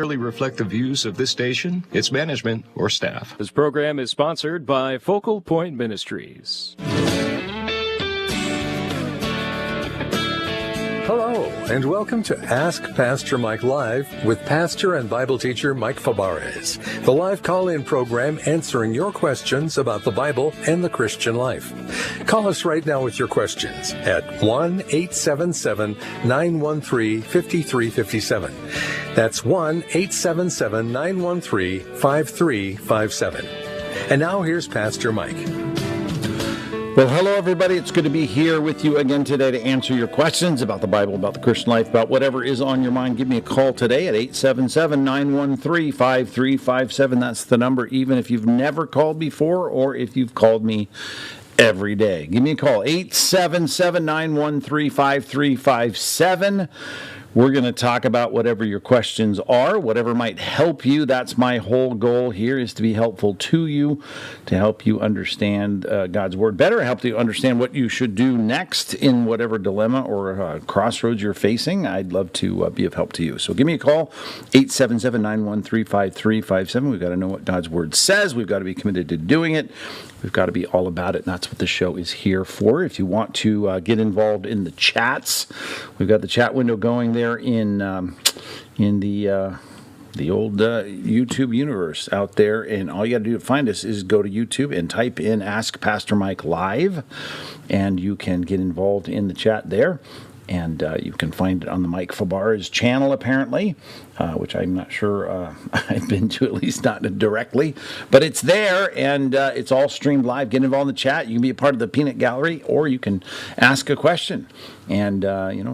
reflect the views of this station, its management, or staff. This program is sponsored by Focal Point Ministries. Hello, and welcome to Ask Pastor Mike Live with pastor and Bible teacher Mike Fabarez, the live call-in program answering your questions about the Bible and the Christian life. Call us right now with your questions at 1-877-913-5357. That's 1-877-913-5357. And now here's Pastor Mike. Well, hello, everybody. It's good to be here with you again today to answer your questions about the Bible, about the Christian life, about whatever is on your mind. Give me a call today at 877-913-5357. That's the number, even if you've never called before or if you've called me every day. Give me a call, 877-913-5357. We're going to talk about whatever your questions are, whatever might help you. That's my whole goal here, is to be helpful to you, to help you understand God's Word better, help you understand what you should do next in whatever dilemma or crossroads you're facing. I'd love to be of help to you. So give me a call, 877-913-5357. We've got to know what God's Word says. We've got to be committed to doing it. We've got to be all about it, and that's what the show is here for. If you want to get involved in the chats, we've got the chat window going there in the old YouTube universe out there, and all you got to do to find us is go to YouTube and type in Ask Pastor Mike Live, and you can get involved in the chat there. And you can find it on the Mike Fabarez channel, apparently, which I'm not sure I've been to, at least not directly. But it's there, and it's all streamed live. Get involved in the chat. You can be a part of the Peanut Gallery, or you can ask a question. And,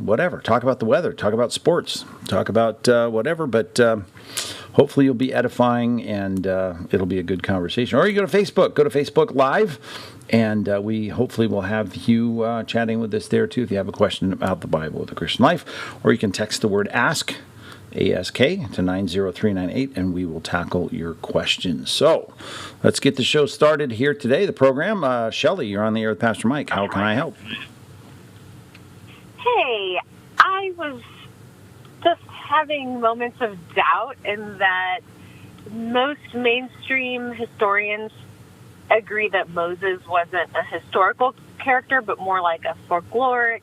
whatever. Talk about the weather. Talk about sports. Talk about whatever. But hopefully you'll be edifying, and it'll be a good conversation. Or you go to Facebook. Go to Facebook Live. And we hopefully will have you chatting with us there, too, if you have a question about the Bible or the Christian life. Or you can text the word ASK, A-S-K, to 90398, and we will tackle your questions. So let's get the show started here today, the program. Shelley, you're on the air with Pastor Mike. How can I help? Hey, I was just having moments of doubt in that most mainstream historians agree that Moses wasn't a historical character, but more like a folkloric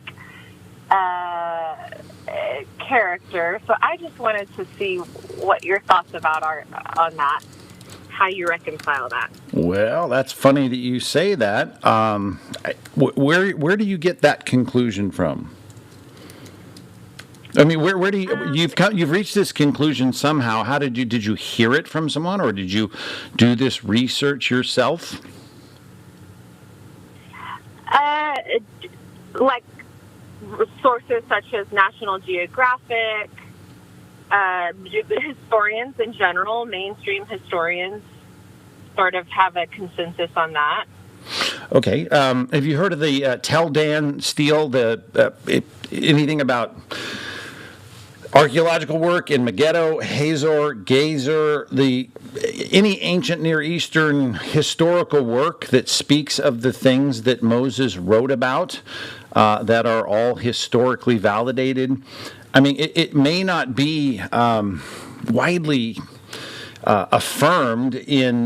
character. So I just wanted to see what your thoughts about are on that, how you reconcile that. Well, that's funny that you say that. Where do you get that conclusion from? I mean, where do you've reached this conclusion somehow? How did you hear it from someone, or did you do this research yourself? Like sources such as National Geographic, historians in general, mainstream historians, sort of have a consensus on that. Okay. Have you heard of the Tel Dan Stele? Anything about archaeological work in Megiddo, Hazor, Gezer, any ancient Near Eastern historical work that speaks of the things that Moses wrote about that are all historically validated? I mean, it may not be widely affirmed in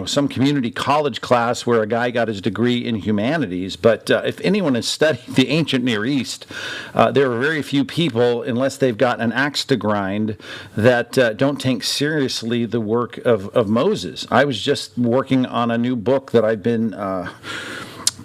some community college class where a guy got his degree in humanities, but if anyone has studied the ancient Near East, there are very few people, unless they've got an axe to grind, that don't take seriously the work of Moses. I was just working on a new book that I've been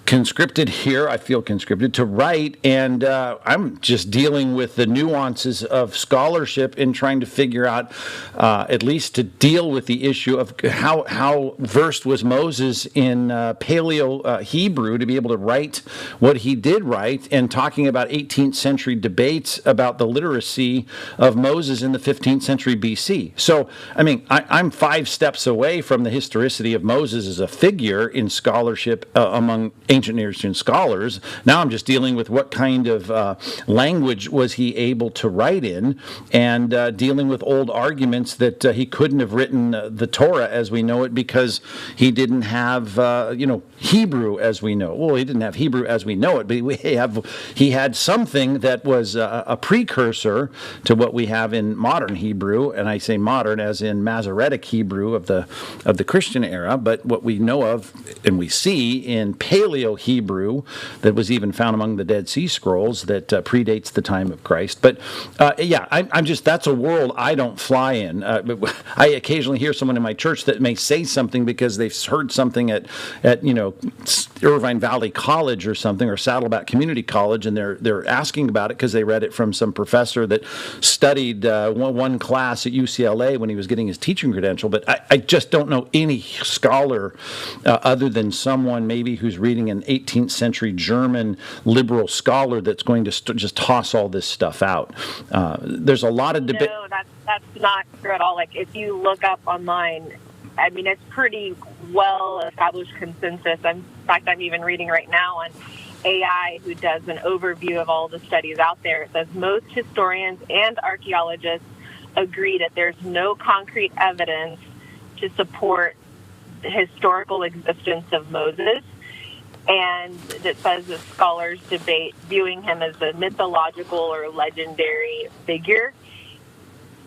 conscripted here, I feel conscripted to write, and I'm just dealing with the nuances of scholarship in trying to figure out, at least to deal with the issue of how versed was Moses in Paleo Hebrew to be able to write what he did write, and talking about 18th century debates about the literacy of Moses in the 15th century BC. So, I mean, I'm 5 steps away from the historicity of Moses as a figure in scholarship among ancient ancient Near Eastern scholars. Now I'm just dealing with what kind of language was he able to write in, and dealing with old arguments that he couldn't have written the Torah as we know it because he didn't have, Hebrew as we know. Well, he didn't have Hebrew as we know it, but he had something that was a precursor to what we have in modern Hebrew, and I say modern as in Masoretic Hebrew of the Christian era, but what we know of and we see in Paleo Hebrew that was even found among the Dead Sea Scrolls that predates the time of Christ. But I'm just, that's a world I don't fly in. I occasionally hear someone in my church that may say something because they've heard something at Irvine Valley College or something, or Saddleback Community College, and they're asking about it because they read it from some professor that studied one class at UCLA when he was getting his teaching credential. But I just don't know any scholar other than someone maybe who's reading an 18th century German liberal scholar that's going to just toss all this stuff out. There's a lot of debate. No, that's not true at all. Like, if you look up online, I mean, it's pretty well-established consensus. In fact, I'm even reading right now on AI, who does an overview of all the studies out there. It says most historians and archaeologists agree that there's no concrete evidence to support the historical existence of Moses, and it says that scholars debate viewing him as a mythological or legendary figure,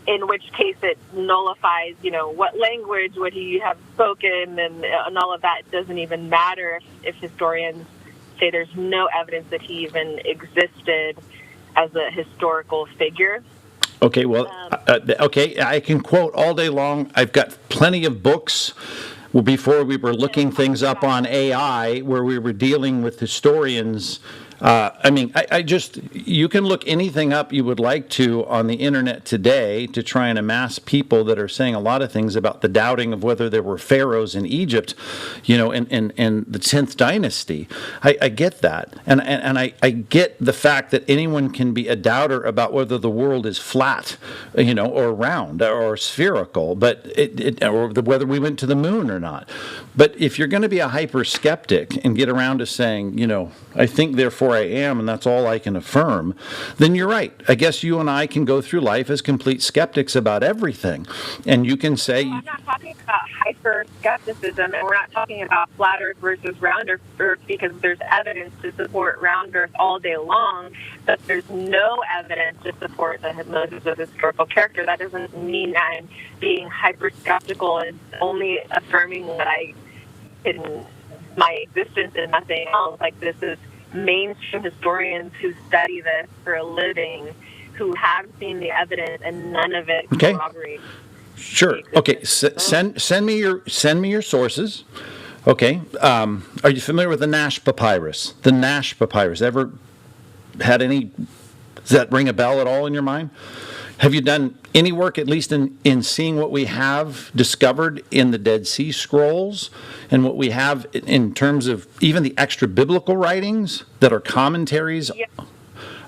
in which case it nullifies, what language would he have spoken, and all of that doesn't even matter if historians say there's no evidence that he even existed as a historical figure. Okay, well, I can quote all day long. I've got plenty of books. Well, before we were looking things up on AI, where we were dealing with historians. You can look anything up you would like to on the internet today to try and amass people that are saying a lot of things about the doubting of whether there were pharaohs in Egypt, in the 10th dynasty. I get that. And I get the fact that anyone can be a doubter about whether the world is flat, or round or spherical, but or whether we went to the moon or not. But if you're going to be a hyper skeptic and get around to saying, I think therefore I am, and that's all I can affirm, then you're right. I guess you and I can go through life as complete skeptics about everything. And you can say... Well, I'm not talking about hyper-skepticism, and we're not talking about flat Earth versus round Earth, because there's evidence to support round Earth all day long, but there's no evidence to support that Moses was a historical character. That doesn't mean I'm being hyper-skeptical and only affirming that my existence and nothing else. Like, this is mainstream historians who study this for a living, who have seen the evidence, and none of it corroborates. Sure. Okay. Send me your sources. Okay. Are you familiar with the Nash Papyrus? The Nash Papyrus. Ever had any? Does that ring a bell at all in your mind? Have you done any work, at least in seeing what we have discovered in the Dead Sea Scrolls and what we have in terms of even the extra biblical writings that are commentaries? Yes.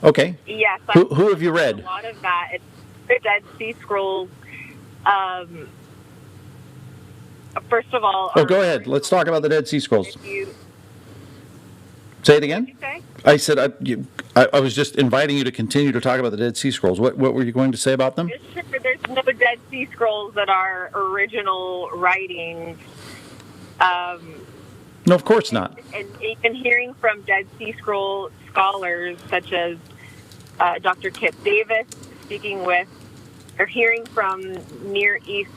Okay. Yes. Who have you read? A lot of that. It's the Dead Sea Scrolls. First of all... go ahead. Let's talk about the Dead Sea Scrolls. Say it again? What did you say? I said I was just inviting you to continue to talk about the Dead Sea Scrolls. What were you going to say about them? There's no Dead Sea Scrolls that are original writings. No, of course not. And even hearing from Dead Sea Scroll scholars such as Dr. Kip Davis, hearing from Near East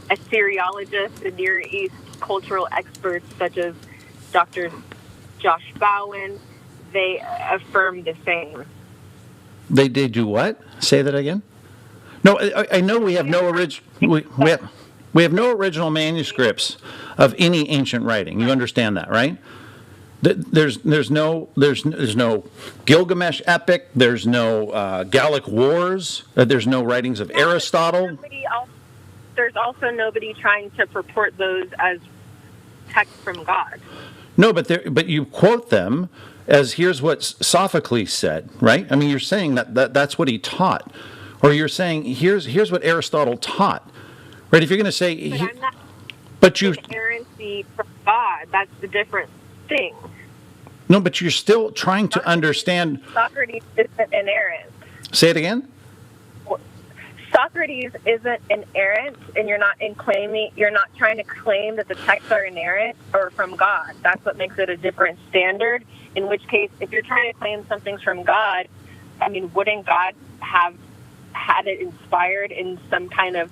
Assyriologists and Near East cultural experts such as Dr. Josh Bowen, they affirm the same. They do what? Say that again? No, I know we have no we have no original manuscripts of any ancient writing. You understand that, right? There's no Gilgamesh epic. There's no Gallic Wars. There's no writings of Aristotle. There's also nobody trying to purport those as text from God. No, but you quote them as here's what Sophocles said, right? I mean, you're saying that's what he taught, or you're saying here's what Aristotle taught, right? If you're going to say, but I'm not but you inerrancy from God. That's the different thing. No, but you're still trying to understand. Socrates isn't inerrant. Say it again? Socrates isn't inerrant, and you're not trying to claim that the texts are inerrant or from God. That's what makes it a different standard. In which case, if you're trying to claim something's from God, I mean, wouldn't God have had it inspired in some kind of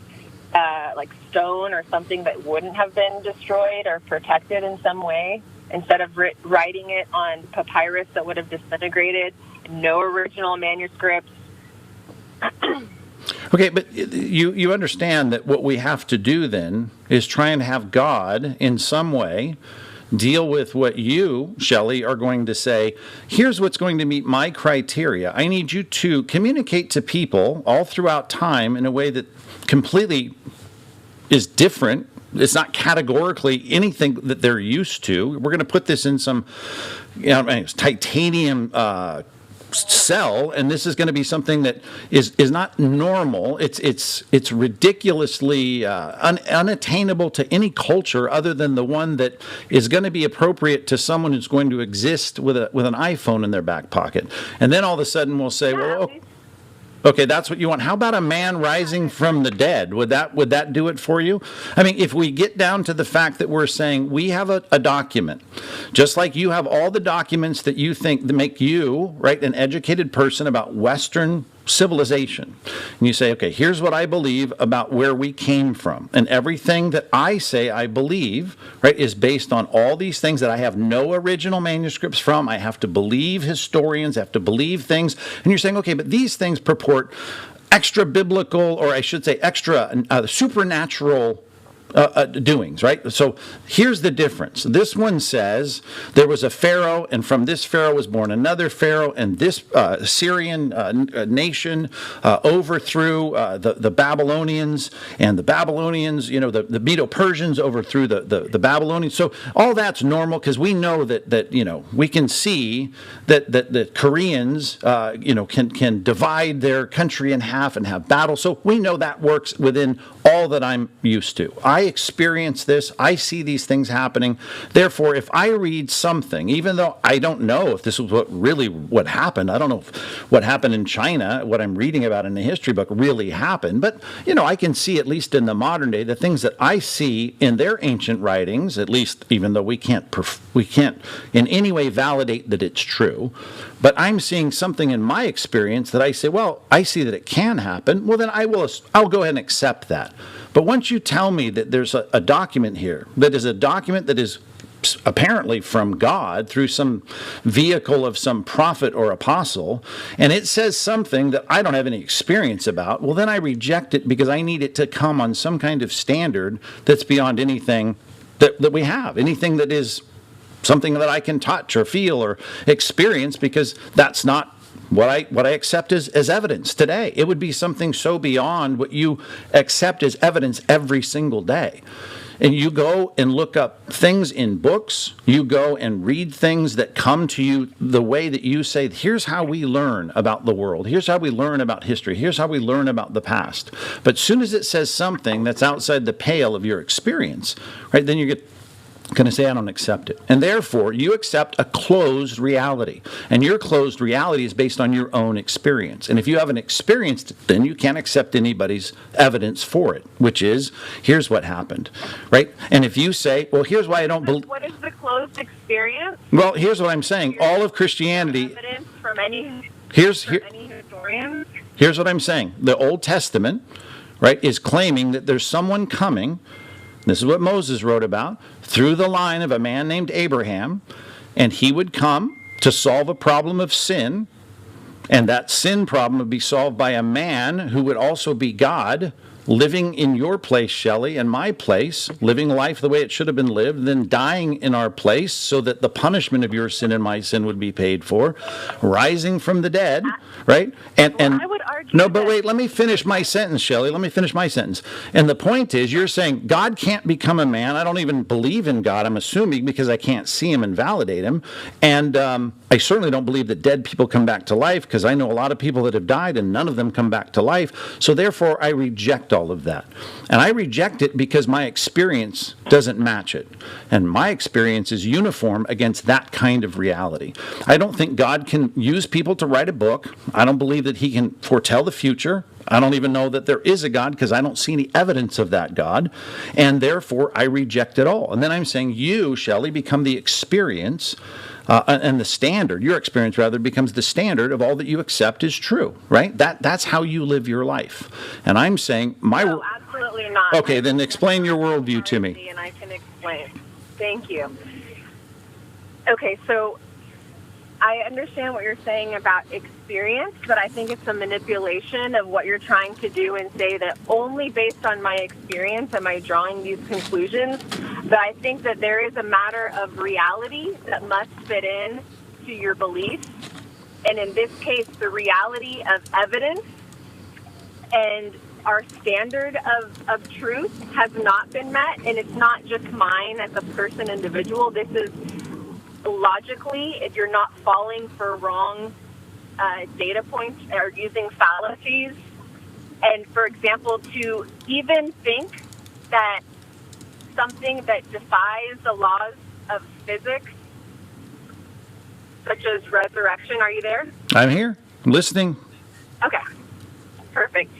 like stone or something that wouldn't have been destroyed or protected in some way, instead of writing it on papyrus that would have disintegrated, no original manuscripts? Okay, but you understand that what we have to do then is try and have God in some way deal with what you, Shelley, are going to say, here's what's going to meet my criteria. I need you to communicate to people all throughout time in a way that completely is different. It's not categorically anything that they're used to. We're going to put this in some titanium cell, and this is going to be something that is not normal. It's ridiculously unattainable to any culture other than the one that is going to be appropriate to someone who's going to exist with an iPhone in their back pocket. And then all of a sudden we'll say, well, okay, that's what you want. How about a man rising from the dead? Would that do it for you? I mean, if we get down to the fact that we're saying we have a document, just like you have all the documents that you think that make you, right, an educated person about Western civilization, and you say, okay, here's what I believe about where we came from, and everything that I say I believe, right, is based on all these things that I have no original manuscripts from. I have to believe historians, I have to believe things, and you're saying, okay, but these things purport extra biblical, or I should say extra supernatural doings, right? So here's the difference. This one says there was a pharaoh, and from this pharaoh was born another pharaoh, and this Syrian nation overthrew the Babylonians, and the Babylonians, the Medo-Persians overthrew the Babylonians. So all that's normal because we know that we can see that the Koreans can divide their country in half and have battles. So we know that works within all that I'm used to. I experience this. I see these things happening. Therefore, if I read something, even though I don't know if this was what happened, I don't know if what happened in China, what I'm reading about in the history book really happened, but I can see, at least in the modern day, the things that I see in their ancient writings, at least even though we can't in any way validate that it's true, but I'm seeing something in my experience that I say, well, I see that it can happen. Well, then I'll go ahead and accept that. But once you tell me that there's a document here, that is a document that is apparently from God through some vehicle of some prophet or apostle, and it says something that I don't have any experience about, well, then I reject it because I need it to come on some kind of standard that's beyond anything that we have, anything that is something that I can touch or feel or experience, because that's not what I accept as evidence today. It would be something so beyond what you accept as evidence every single day. And you go and look up things in books, you go and read things that come to you the way that you say, here's how we learn about the world, here's how we learn about history, here's how we learn about the past. But as soon as it says something that's outside the pale of your experience, right, then you get going to say, I don't accept it. And therefore, you accept a closed reality. And your closed reality is based on your own experience. And if you haven't experienced it, then you can't accept anybody's evidence for it, which is, here's what happened, right? And if you say, well, here's why I don't believe... What is the closed experience? Well, here's what I'm saying. All of Christianity... Evidence from any historians? Here's what I'm saying. The Old Testament, right, is claiming that there's someone coming. This is what Moses wrote about, through the line of a man named Abraham, and he would come to solve a problem of sin, and that sin problem would be solved by a man who would also be God, living in your place, Shelley, and my place, living life the way it should have been lived, then dying in our place so that the punishment of your sin and my sin would be paid for, rising from the dead, right? I would argue argue. No, but wait, let me finish my sentence, Shelley. Let me finish my sentence. And the point is, you're saying God can't become a man. I don't even believe in God, I'm assuming, because I can't see him and validate him. And I certainly don't believe that dead people come back to life, because I know a lot of people that have died and none of them come back to life. So therefore, I reject all of that. And I reject it because my experience doesn't match it. And my experience is uniform against that kind of reality. I don't think God can use people to write a book. I don't believe that he can foretell the future. I don't even know that there is a God because I don't see any evidence of that God. And therefore, I reject it all. And then I'm saying you, Shelley, become the experience and the standard, your experience rather, becomes the standard of all that you accept is true, right? That's how you live your life. And I'm saying No, absolutely not. Okay, then explain your worldview to me. And I can explain. Thank you. Okay, so I understand what you're saying about experience, but I think it's a manipulation of what you're trying to do and say that only based on my experience am I drawing these conclusions. But I think that there is a matter of reality that must fit in to your beliefs. And in this case, the reality of evidence and our standard of truth has not been met. And it's not just mine as a person, individual. This is logically, if you're not falling for wrong data points or using fallacies. And for example, to even think that something that defies the laws of physics, such as resurrection, are you there? I'm here, listening. Okay, perfect.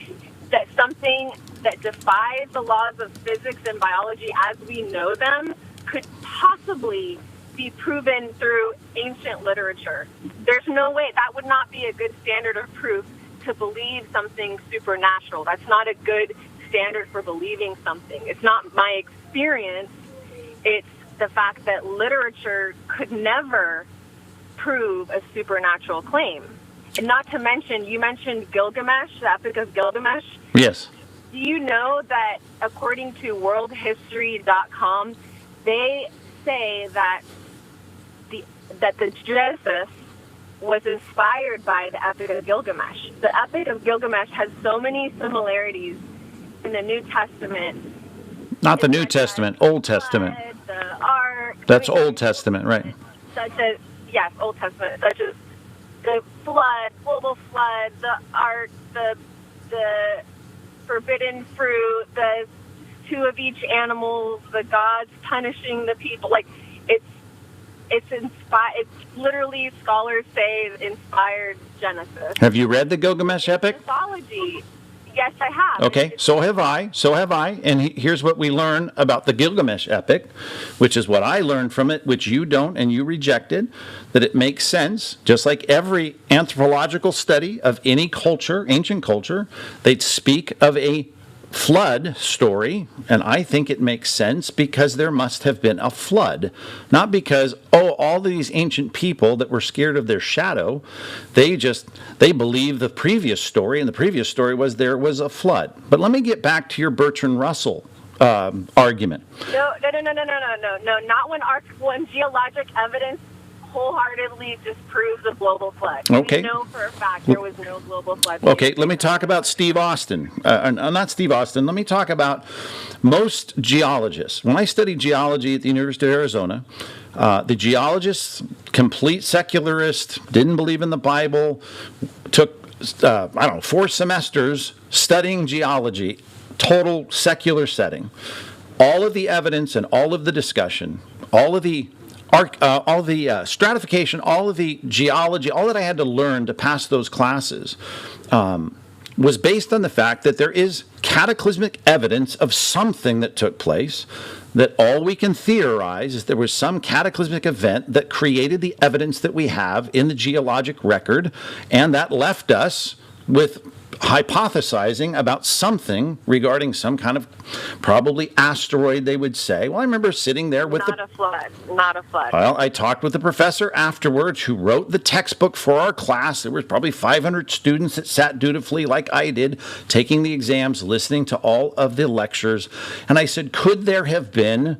That something that defies the laws of physics and biology as we know them could possibly be proven through ancient literature. There's no way. That would not be a good standard of proof to believe something supernatural. That's not a good standard for believing something. It's not my experience. It's the fact that literature could never prove a supernatural claim. And not to mention, you mentioned Gilgamesh, the Epic of Gilgamesh. Yes. Do you know that according to worldhistory.com, they say that the Genesis was inspired by the Epic of Gilgamesh. The Epic of Gilgamesh has so many similarities in the New Testament. Not the New Testament, Old Testament. The Ark. That's Old Testament, right? Such as, yes, Old Testament, such as the flood, global flood, the Ark, the forbidden fruit, the two of each animal, the gods punishing the people. Like, it's inspired. It's literally, scholars say, inspired Genesis. Have you read the Gilgamesh epic? Mythology. Yes, I have. Okay, so have I. And here's what we learn about the Gilgamesh epic, which is what I learned from it, which you don't and you rejected, that it makes sense. Just like every anthropological study of any culture, ancient culture, they'd speak of a flood story, and I think it makes sense because there must have been a flood. Not because, all these ancient people that were scared of their shadow, they believe the previous story, and the previous story was there was a flood. But let me get back to your Bertrand Russell argument. No, not when geologic evidence wholeheartedly disproves the global flood. Okay. We know for a fact there was no global flood. Okay, let me talk about Steve Austin. Not Steve Austin. Let me talk about most geologists. When I studied geology at the University of Arizona, the geologists, complete secularist, didn't believe in the Bible, took, 4 semesters studying geology, total secular setting. All of the evidence and all of the discussion, all of the stratification, all of the geology, all that I had to learn to pass those classes was based on the fact that there is cataclysmic evidence of something that took place, that all we can theorize is there was some cataclysmic event that created the evidence that we have in the geologic record, and that left us with hypothesizing about something regarding some kind of probably asteroid, they would say. Well, I remember sitting there with not a flood. Well, I talked with the professor afterwards who wrote the textbook for our class. There was probably 500 students that sat dutifully like I did, taking the exams, listening to all of the lectures. And I said, could there have been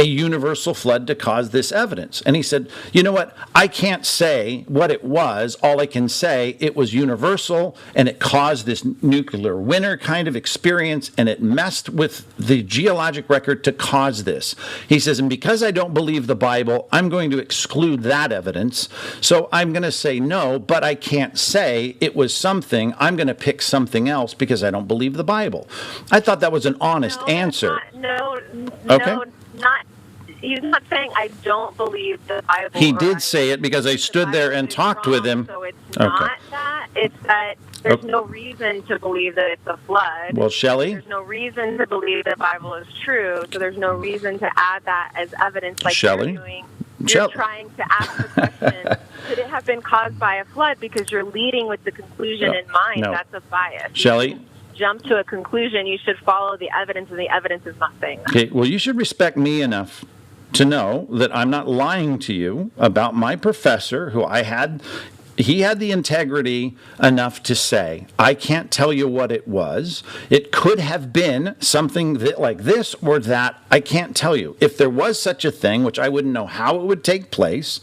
a universal flood to cause this evidence. And he said, you know what? I can't say what it was. All I can say, it was universal, and it caused this nuclear winter kind of experience, and it messed with the geologic record to cause this. He says, and because I don't believe the Bible, I'm going to exclude that evidence. So I'm going to say no, but I can't say it was something. I'm going to pick something else because I don't believe the Bible. I thought that was an honest answer. Okay. He's not saying I don't believe the Bible. He did say it because I stood there and talked with him. So it's not that. It's that there's no reason to believe that it's a flood. Well, Shelley? There's no reason to believe the Bible is true, so there's no reason to add that as evidence like Shelley? you're doing. You're trying to ask the question, could it have been caused by a flood? Because you're leading with the conclusion in mind. No. That's a bias. Shelley? Jump to a conclusion, you should follow the evidence, and the evidence is not saying that. Okay, well, you should respect me enough to know that I'm not lying to you about my professor who he had the integrity enough to say, I can't tell you what it was. It could have been something like this or that. I can't tell you. If there was such a thing, which I wouldn't know how it would take place,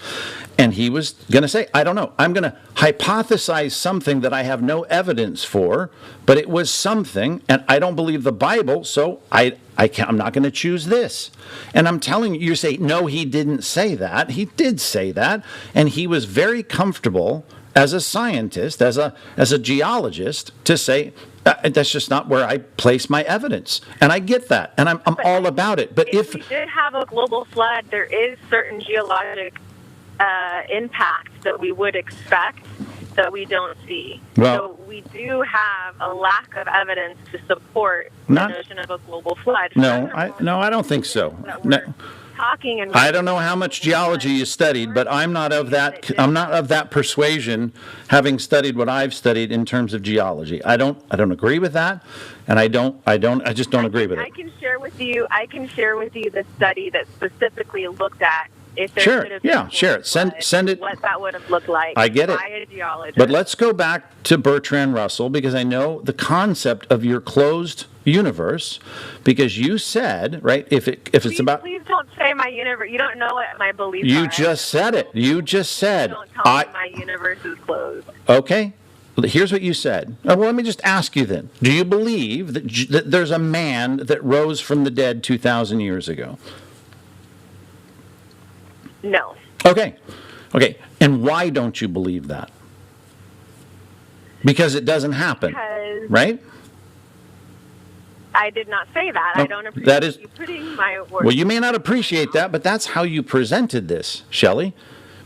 and he was going to say, I don't know. I'm going to hypothesize something that I have no evidence for, but it was something, and I don't believe the Bible, so I'm not going to choose this. And I'm telling you, you say, no, he didn't say that. He did say that, and he was very comfortable as a scientist, as a geologist, to say, that's just not where I place my evidence. And I get that, and I'm all about it. But if we did have a global flood, there is certain geologic impact that we would expect that we don't see. Well, so we do have a lack of evidence to support the notion of a global flood. No, I don't think so. No. I don't know how much geology you studied, but I'm not of that persuasion, having studied what I've studied in terms of geology. I don't agree with that, and I just don't agree with it. I can share with you the study that specifically looked at if there sure, could have been yeah, share it. Send it. What that would have looked like. I get it. By a geologist. But let's go back to Bertrand Russell, because I know the concept of your closed universe, because you said, right, if it's about... Please don't say my universe. You don't know what my beliefs are. You just said it. You just said... Don't tell me my universe is closed. Okay. Here's what you said. Well, let me just ask you then. Do you believe that there's a man that rose from the dead 2,000 years ago? No. Okay. And why don't you believe that? Because it doesn't happen, right? I did not say that. Oh, I don't appreciate you putting my words. Well, you may not appreciate that, but that's how you presented this, Shelley.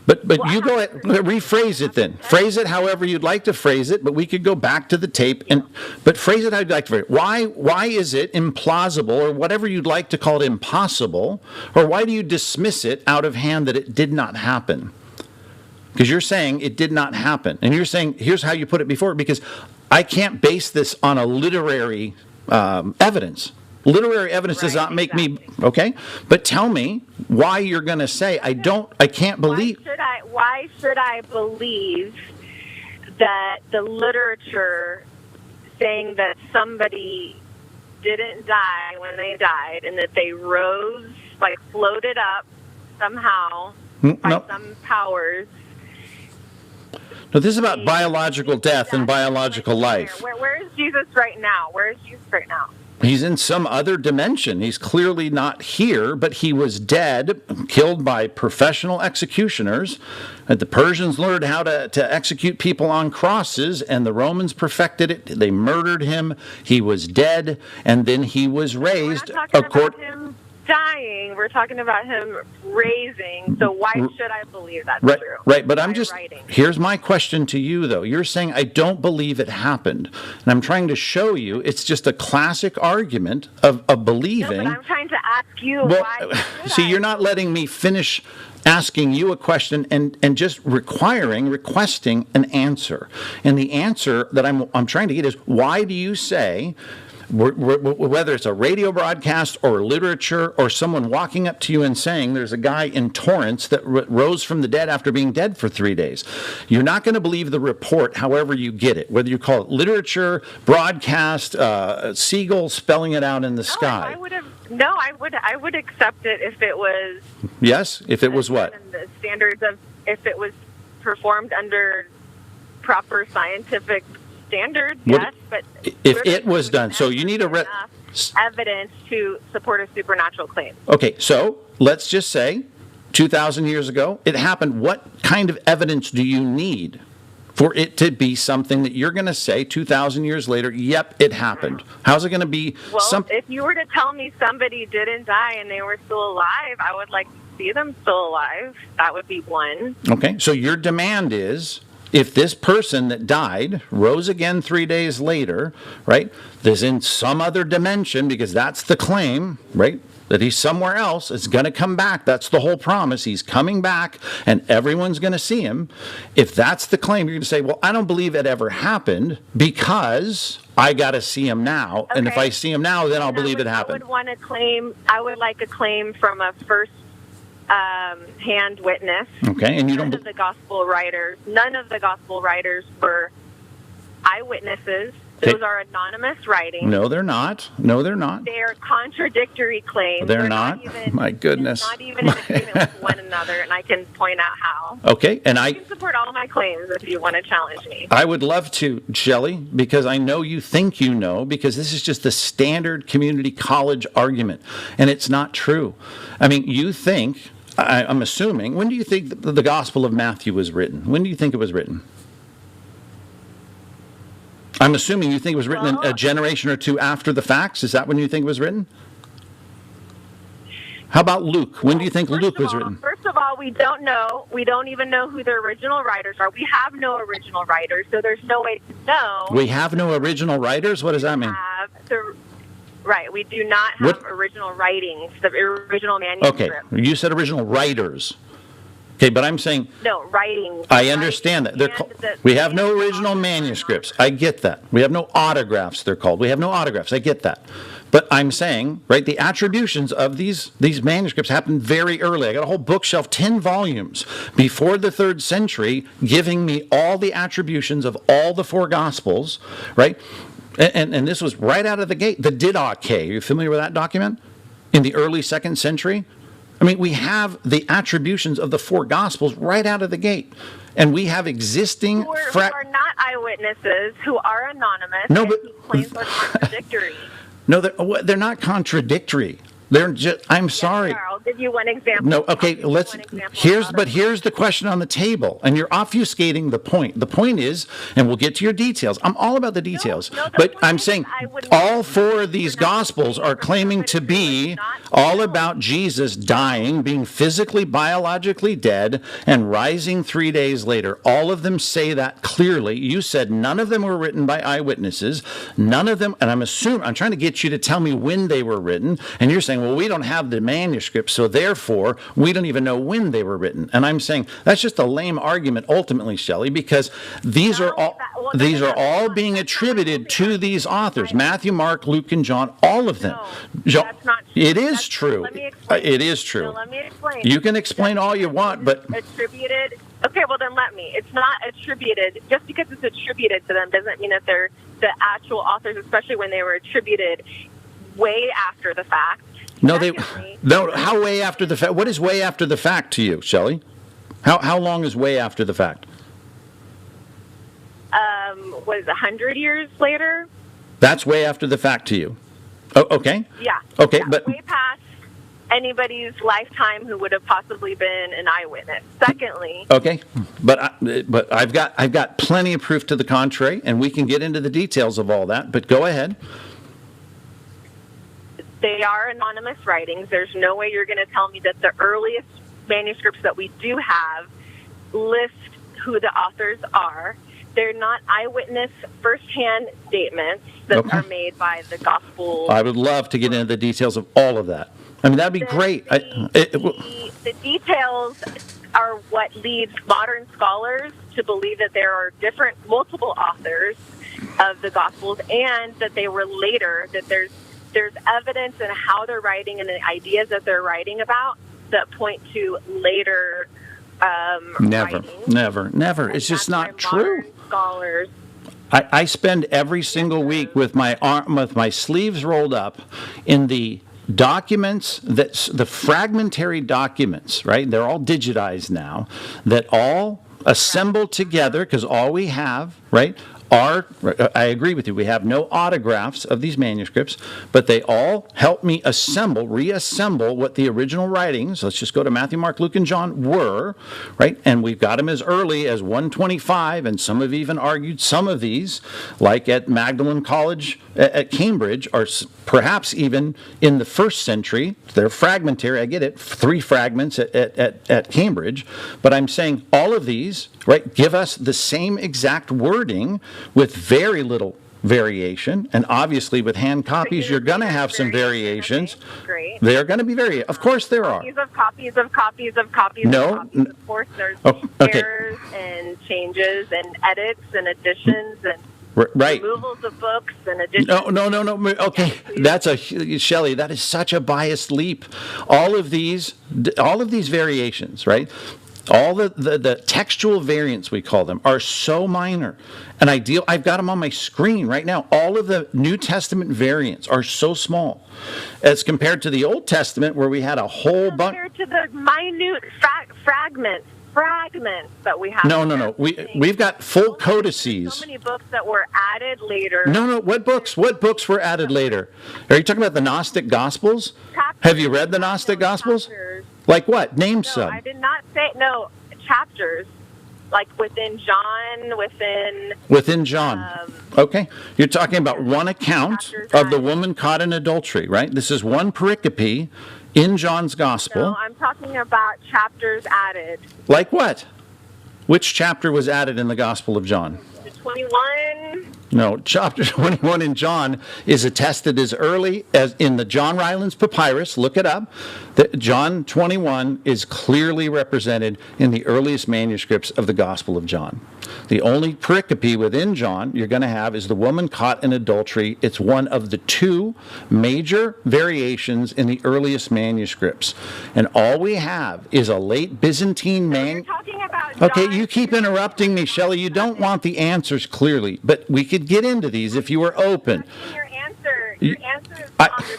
But you go ahead, rephrase it then. Phrase it however you'd like to phrase it, but we could go back to the tape but phrase it how you'd like to phrase it. Why is it implausible, or whatever you'd like to call it, impossible, or why do you dismiss it out of hand that it did not happen? Because you're saying it did not happen. And you're saying, here's how you put it before, because I can't base this on a literary evidence. Literary evidence does not make me okay. But tell me why you're going to say I can't believe. Why should I believe that the literature saying that somebody didn't die when they died and that they rose, like floated up somehow by some powers? No, this is about biological death and biological life. Where is Jesus right now? Where is Jesus right now? He's in some other dimension. He's clearly not here, but he was dead, killed by professional executioners. And the Persians learned how to execute people on crosses, and the Romans perfected it. They murdered him. He was dead, and then he was raised. We're not talking about him dying. We're talking about him raising. So why should I believe that's true? Right, but here's my question to you, though. You're saying, I don't believe it happened. And I'm trying to show you it's just a classic argument of believing. No, but I'm trying to ask you why. See, you're not letting me finish asking you a question and just requesting an answer. And the answer that I'm trying to get is, why do you say whether it's a radio broadcast or literature or someone walking up to you and saying there's a guy in Torrance that rose from the dead after being dead for 3 days. You're not going to believe the report however you get it, whether you call it literature, broadcast, seagull spelling it out in the sky. I would accept it if it was... Yes? If it was what? The standards of... If it was performed under proper scientific standards, yes, but... If it was done, so you need evidence to support a supernatural claim. Okay, so let's just say 2,000 years ago it happened. What kind of evidence do you need for it to be something that you're going to say 2,000 years later, yep, it happened? How's it going to be? Well, if you were to tell me somebody didn't die and they were still alive, I would like to see them still alive. That would be one. Okay, so your demand is, if this person that died rose again 3 days later, right, there's in some other dimension, because that's the claim, right, that he's somewhere else, it's going to come back. That's the whole promise. He's coming back, and everyone's going to see him. If that's the claim, you're going to say, well, I don't believe it ever happened because I got to see him now. Okay. And if I see him now, then I'll believe it happened. I would like a claim from a first hand witness. Okay, and none of the gospel writers were eyewitnesses. Those are anonymous writings. No, they're not. They are contradictory claims. They're not. My goodness. Not even in agreement with one another, and I can point out how. Okay, and I can support all my claims if you want to challenge me. I would love to, Shelley, because I know you think you know, because this is just the standard community college argument, and it's not true. I mean, you think, I'm assuming, when do you think the Gospel of Matthew was written? When do you think it was written? I'm assuming you think it was written a generation or two after the facts. Is that when you think it was written? How about Luke? When do you think Luke was written? First of all, we don't know. We don't even know who the original writers are. We have no original writers, so there's no way to know. We have no original writers? What does that mean? Right, we do not have original writings, the original manuscript. Okay, you said original writers. Okay, but I'm saying... No, writing. I understand that. We have no original manuscripts. I get that. We have no autographs, they're called. We have no autographs. I get that. But I'm saying, right, the attributions of these manuscripts happened very early. I got a whole bookshelf, 10 volumes, before the 3rd century, giving me all the attributions of all the 4 Gospels, right? And this was right out of the gate. The Didache, are you familiar with that document? In the early 2nd century? I mean, we have the attributions of the 4 Gospels right out of the gate. And we have existing... Who are not eyewitnesses, who are anonymous, and whose claims are contradictory. No, they're not contradictory. They're just, I'm sorry. I'll give you one example. No, okay, here's the question on the table, and you're obfuscating the point. The point is, and we'll get to your details. I'm all about the details. But I'm saying all 4 of these Gospels are claiming to be all about Jesus dying, being physically, biologically dead, and rising 3 days later. All of them say that clearly. You said none of them were written by eyewitnesses. None of them, and I'm trying to get you to tell me when they were written, and you're saying, well, we don't have the manuscript, so therefore we don't even know when they were written. And I'm saying that's just a lame argument ultimately, Shelley, because these are all being attributed to these authors: Matthew, Mark, Luke, and John, all of them. No, that's not true. It is true. Let me explain. It is true. So let me explain. You can explain all you want, but attributed. Okay, well then let me. It's not attributed. Just because it's attributed to them doesn't mean that they're the actual authors, especially when they were attributed way after the fact. No, how way after the fact? What is way after the fact to you, Shelley? How long is way after the fact? What is 100 years later? That's way after the fact to you. Oh, okay. Yeah. Okay, yeah, but way past anybody's lifetime who would have possibly been an eyewitness. Secondly. Okay, but I've got plenty of proof to the contrary, and we can get into the details of all that. But go ahead. They are anonymous writings. There's no way you're going to tell me that the earliest manuscripts that we do have list who the authors are. They're not eyewitness first-hand statements that are made by the gospel. I would love to get into the details of all of that. I mean, that'd be great. The details are what leads modern scholars to believe that there are multiple authors of the Gospels, and that they were later, that there's evidence in how they're writing and the ideas that they're writing about that point to later writing. Never. It's just not true. Scholars. I spend every single week with my sleeves rolled up in the documents, the fragmentary documents, right? They're all digitized now, that all assemble together, because all we have, right, I agree with you, we have no autographs of these manuscripts, but they all help me reassemble what the original writings, let's just go to Matthew, Mark, Luke, and John, were, right? And we've got them as early as 125, and some have even argued some of these, like at Magdalen College at Cambridge, are perhaps even in the first century. They're fragmentary, I get it, 3 fragments at Cambridge, but I'm saying all of these, right, give us the same exact wording with very little variation, and obviously with hand copies you're going to have some variations. Okay, great. They're going to be very, of course there are. Copies of copies. Of course, there's errors and changes and edits and additions and removals of books and additions. No. Okay, Shelley, that is such a biased leap. All of these variations, right? All the textual variants, we call them, are so minor. And I've got them on my screen right now. All of the New Testament variants are so small as compared to the Old Testament, where we had a whole bunch. Compared to the minute fragments that we have. No. We've got full codices. So many books that were added later. No. What books were added later? Are you talking about the Gnostic Gospels? Have you read the Gnostic Gospels? Chapters. Like what? Name some. I did not say chapters. Like within John. Okay. You're talking about one account of the woman caught in adultery, right? This is one pericope in John's Gospel. No, I'm talking about chapters added. Like what? Which chapter was added in the Gospel of John? 21. No, chapter 21 in John is attested as early as in the John Rylands Papyrus. Look it up. John 21 is clearly represented in the earliest manuscripts of the Gospel of John. The only pericope within John you're going to have is the woman caught in adultery. It's one of the 2 major variations in the earliest manuscripts. And all we have is a late Byzantine man. You're talking about John. Okay, you keep interrupting me, Shelley. You don't want the answers clearly, but we could get into these if you were open. Your answer is you're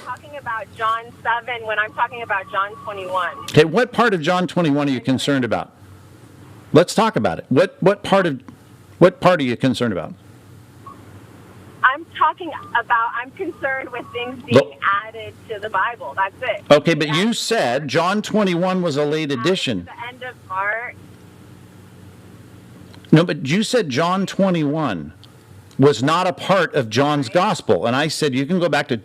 talking about John 7 when I'm talking about John 21. Okay, what part of John 21 are you concerned about? Let's talk about it. What part are you concerned about? I'm concerned with things being added to the Bible. That's it. Okay, but you said John 21 was a late addition. The end of Mark. No, but you said John 21 was not a part of John's Gospel. And I said you can go back to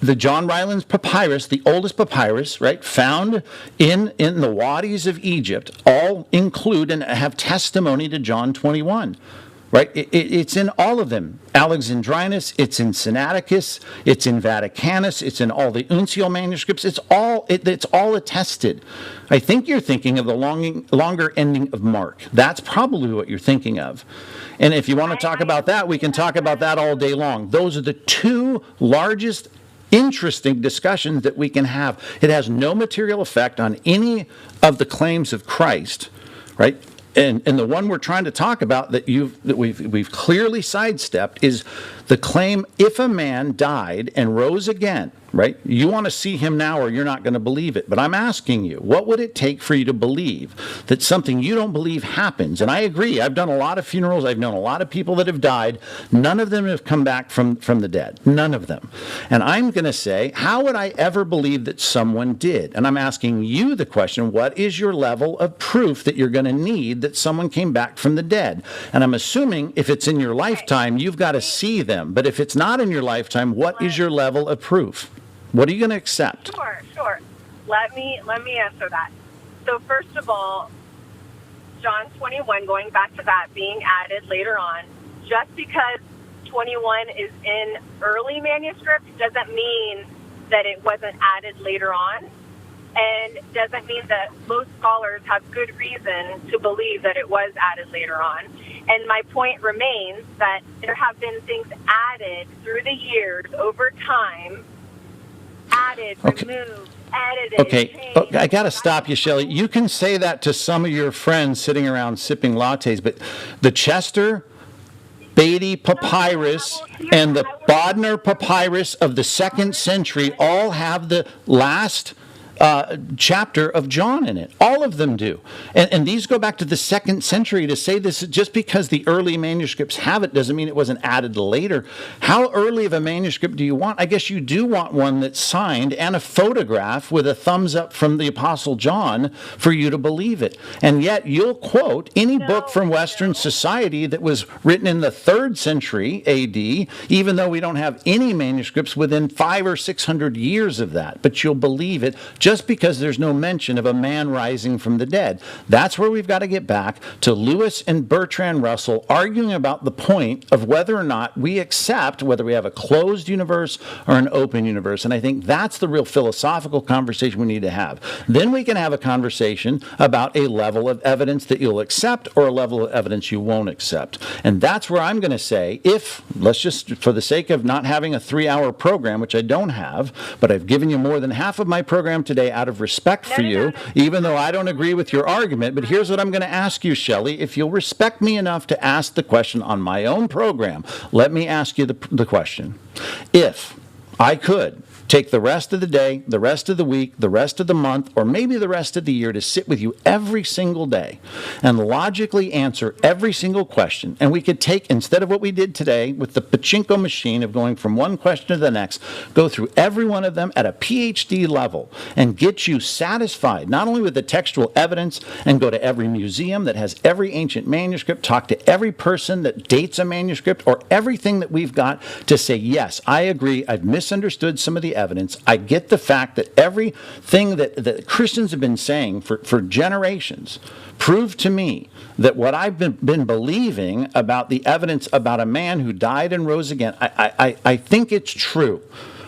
the John Rylands Papyrus, the oldest papyrus, right, found in the wadis of Egypt, all include and have testimony to John 21. Right? It's in all of them. Alexandrinus, it's in Sinaiticus, it's in Vaticanus, it's in all the Uncial manuscripts. It's all attested. I think you're thinking of the longer ending of Mark. That's probably what you're thinking of. And if you want to talk about that, we can talk about that all day long. Those are the 2 largest interesting discussions that we can have. It has no material effect on any of the claims of Christ, right? And the one we're trying to talk about that we've clearly sidestepped is the claim, if a man died and rose again, right? You want to see him now or you're not going to believe it. But I'm asking you, what would it take for you to believe that something you don't believe happens? And I agree. I've done a lot of funerals. I've known a lot of people that have died. None of them have come back from the dead. None of them. And I'm going to say, how would I ever believe that someone did? And I'm asking you the question, what is your level of proof that you're going to need that someone came back from the dead? And I'm assuming if it's in your lifetime, you've got to see them. But if it's not in your lifetime, what is your level of proof? What are you going to accept? Sure. Let me answer that. So first of all, John 21, going back to that being added later on, just because 21 is in early manuscripts doesn't mean that it wasn't added later on, and doesn't mean that most scholars have good reason to believe that it was added later on. And my point remains that there have been things added through the years, over time, removed, edited, changed. I got to stop you, Shelley. You can say that to some of your friends sitting around sipping lattes, but the Chester Beatty papyrus and the Bodmer papyrus of the 2nd century all have the last chapter of John in it. All of them do. And these go back to the 2nd century. To say this, just because the early manuscripts have it doesn't mean it wasn't added later. How early of a manuscript do you want? I guess you do want one that's signed and a photograph with a thumbs up from the Apostle John for you to believe it. And yet you'll quote any book from Western society that was written in the 3rd century AD, even though we don't have any manuscripts within 500 or 600 years of that. But you'll believe it just because there's no mention of a man rising from the dead. That's where we've got to get back to Lewis and Bertrand Russell arguing about the point of whether or not we accept whether we have a closed universe or an open universe. And I think that's the real philosophical conversation we need to have. Then we can have a conversation about a level of evidence that you'll accept or a level of evidence you won't accept. And that's where I'm going to say, if, let's just, for the sake of not having a 3-hour program, which I don't have, but I've given you more than half of my program today out of respect for you, even though I don't agree with your argument. But here's what I'm going to ask you, Shelley. If you'll respect me enough to ask the question on my own program, let me ask you the question. If I could take the rest of the day, the rest of the week, the rest of the month, or maybe the rest of the year to sit with you every single day and logically answer every single question. And we could take, instead of what we did today with the pachinko machine of going from one question to the next, go through every one of them at a PhD level and get you satisfied, not only with the textual evidence, and go to every museum that has every ancient manuscript, talk to every person that dates a manuscript, or everything that we've got to say, yes, I agree, I've misunderstood some of the evidence. I get the fact that everything that Christians have been saying for generations proved to me that what I've been believing about the evidence about a man who died and rose again, I think it's true.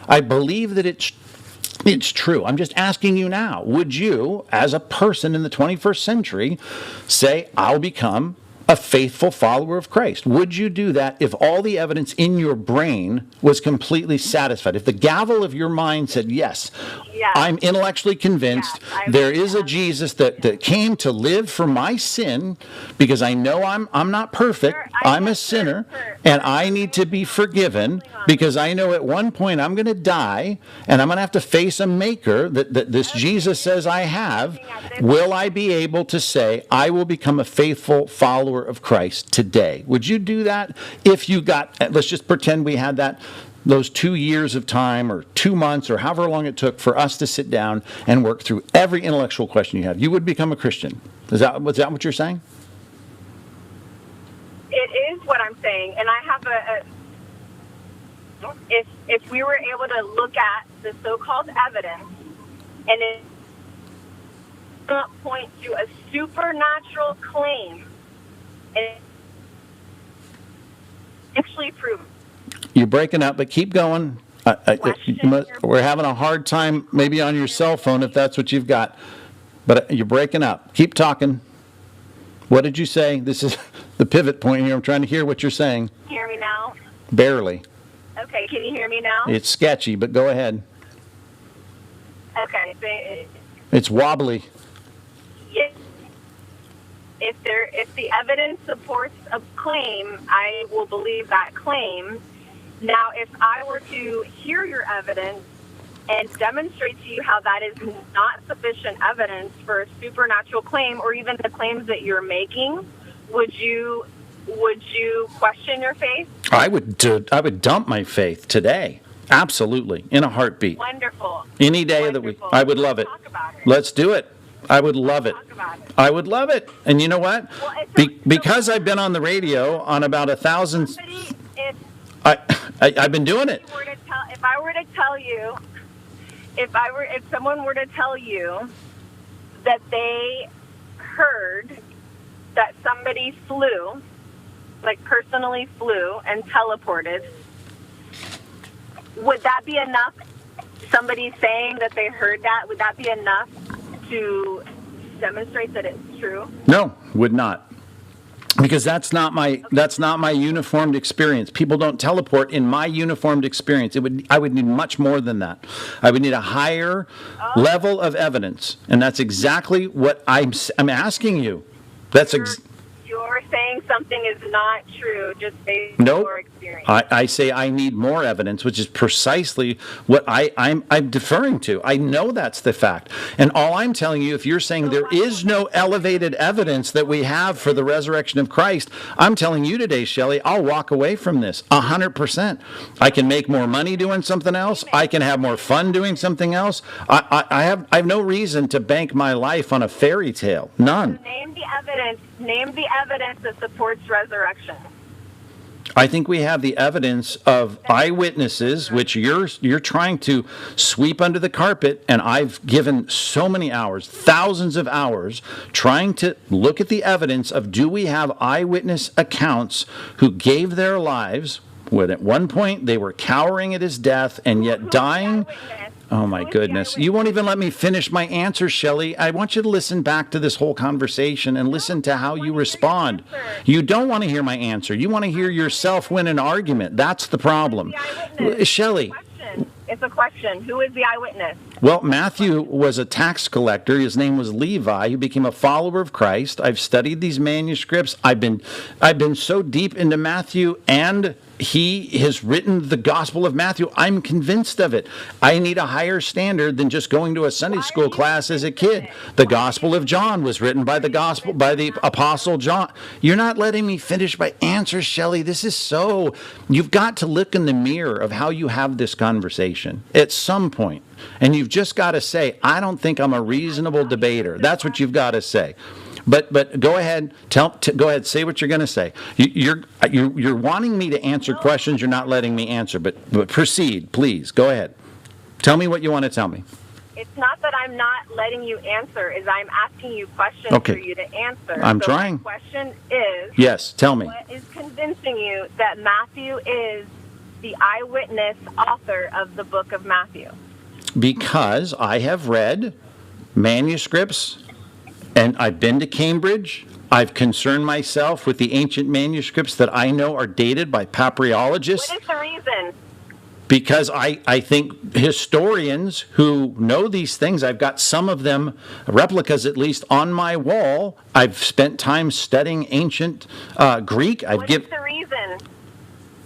I believe that it's true. I'm just asking you now, would you, as a person in the 21st century, say, I'll become a faithful follower of Christ? Would you do that if all the evidence in your brain was completely satisfied? If the gavel of your mind said, yes, I'm intellectually convinced there is a Jesus that came to live for my sin, because I know I'm not perfect, I'm a sinner, and I need to be forgiven, because I know at one point I'm going to die, and I'm going to have to face a maker that this Jesus says I have. Will I be able to say, I will become a faithful follower of Christ today? Would you do that if you got, let's just pretend we had those 2 years of time or 2 months or however long it took for us to sit down and work through every intellectual question you have? You would become a Christian. Is that what you're saying? It is what I'm saying. And I have if we were able to look at the so-called evidence and it point to a supernatural claim and actually prove. You're breaking up, but keep going. We're having a hard time maybe on your cell phone if that's what you've got. But you're breaking up. Keep talking. What did you say? This is the pivot point here. I'm trying to hear what you're saying. Hear me now? Barely. Okay, can you hear me now? It's sketchy, but go ahead. Okay. It's wobbly. Yes. If the evidence supports a claim, I will believe that claim. Now, if I were to hear your evidence and demonstrate to you how that is not sufficient evidence for a supernatural claim, or even the claims that you're making, would you question your faith? I would dump my faith today. Absolutely, in a heartbeat. Wonderful. Any day of the week. I would love it. Talk about it. Let's do it. I would love it. I would love it. And you know what? Because I've been on the radio on about 1,000. I've been doing it. If someone were to tell you that they heard that somebody flew, like personally flew and teleported, would that be enough? Somebody saying that they heard that, would that be enough to demonstrate that it's true? No, would not. Because that's not my uniformed experience. People don't teleport in my uniformed experience. I would need much more than that. I would need a higher level of evidence, and that's exactly what I'm asking you. You're saying something is not true just based on Nope. your experience. I say I need more evidence, which is precisely what I'm deferring to. I know that's the fact. And all I'm telling you, if you're saying there is no elevated evidence that we have for the resurrection of Christ, I'm telling you today, Shelley, I'll walk away from this 100%. I can make more money doing something else. I can have more fun doing something else. I have no reason to bank my life on a fairy tale. None. Name the evidence. Name the evidence that supports resurrection. I think we have the evidence of eyewitnesses, which you're trying to sweep under the carpet, and I've given so many hours, thousands of hours, trying to look at the evidence of, do we have eyewitness accounts who gave their lives when at one point they were cowering at his death and yet dying? Oh my goodness. You won't even let me finish my answer, Shelley. I want you to listen back to this whole conversation and listen to how you respond. You don't want to hear my answer. You want to hear yourself win an argument. That's the problem. Shelley. It's a question. Who is the eyewitness? Well, Matthew was a tax collector. His name was Levi. He became a follower of Christ. I've studied these manuscripts. I've been so deep into Matthew, and he has written the Gospel of Matthew. I'm convinced of it. I need a higher standard than just going to a Sunday school class as a kid. The Gospel of John was written by the Apostle John. You're not letting me finish my answer, Shelley. You've got to look in the mirror of how you have this conversation at some point. And you've just got to say, I don't think I'm a reasonable debater. That's what you've got to say. But go ahead, go ahead, say what you're going to say. You're wanting me to answer questions you're not letting me answer. But proceed, please. Go ahead. Tell me what you want to tell me. It's not that I'm not letting you answer, is I'm asking you questions for you to answer. I'm trying. The question is, yes, tell me. What is convincing you that Matthew is the eyewitness author of the book of Matthew? Because I have read manuscripts, and I've been to Cambridge. I've concerned myself with the ancient manuscripts that I know are dated by papyrologists. What is the reason? Because I think historians who know these things, I've got some of them, replicas at least, on my wall. I've spent time studying ancient Greek. What is the reason?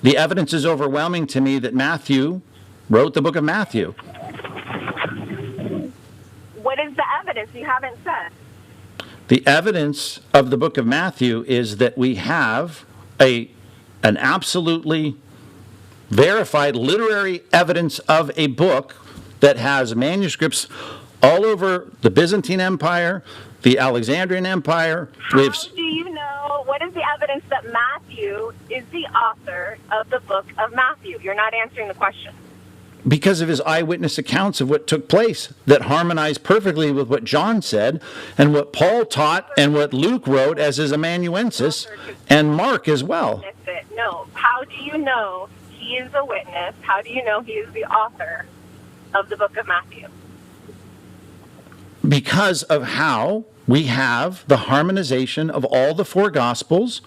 The evidence is overwhelming to me that Matthew wrote the book of Matthew. What is the evidence? You haven't said. The evidence of the book of Matthew is that we have an absolutely verified literary evidence of a book that has manuscripts all over the Byzantine Empire, the Alexandrian Empire. How do you know? What is the evidence that Matthew is the author of the book of Matthew? You're not answering the question. Because of his eyewitness accounts of what took place that harmonize perfectly with what John said and what Paul taught and what Luke wrote as his amanuensis and Mark as well. No. How do you know he is a witness? How do you know he is the author of the book of Matthew? Because of how we have the harmonization of all the four Gospels,